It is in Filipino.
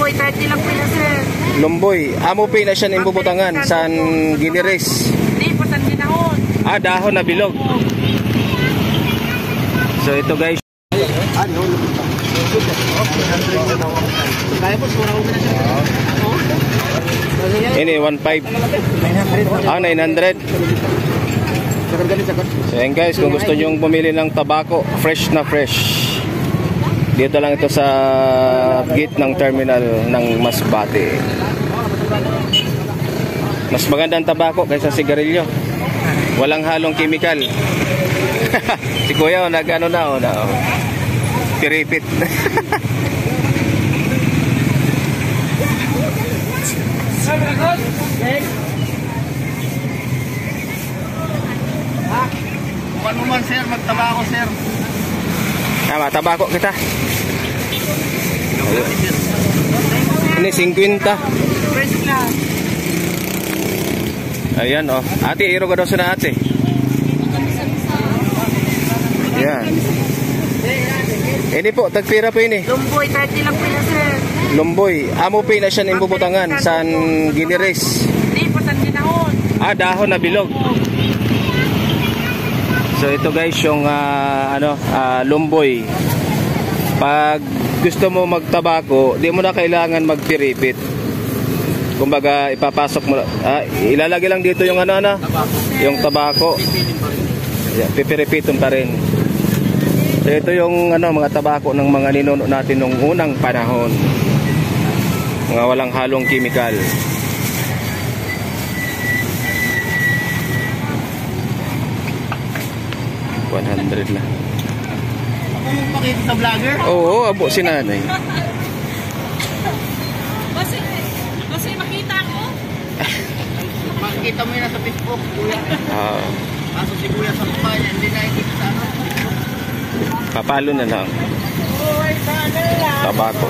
Lumboy, 30 lang po na sir. Lumboy. Amo pay na siya imbubutangan san giniris. Hindi po san ginahon. Dahon na bilog. So ito guys. Ini 1.5. 900. So yan guys, kung gusto nyo bumili ng tabako, fresh na fresh, dito lang ito sa gate ng terminal ng Masbate. Mas magandang tabako kaysa sigarilyo. Walang halong chemical. Si Kuya nag-ano na piripit. Bukan mo man sir, magtabako sir. Tabako kita. Ini 50. First class. Ayan ate, iro ka daw na ate. Ayan. Ini po, tagpira po ini. Lumboy, 30 lang po na sir. Lumboy. Amo pay na siya imbubutangan san giniris. Hindi po san ginahon. Dahon na bilog. So ito guys yung lumboy. Pag gusto mo magtabako, di mo na kailangan magpiripit. Kumbaga ipapasok mo, ilalagay lang dito yung yung tabako. Yeah, pipiripiton pa rin. So ito yung mga tabako ng mga ninuno natin nung unang panahon. Mga walang halong chemical. $100 lang. Ako mo pakita sa vlogger? Oo, abo si nanay. Kasi makita ko. Makikita mo yun sa Facebook, kuya. Kaso si kuya sa kumpanya, hindi nakikita sa papalo na lang. Tabako.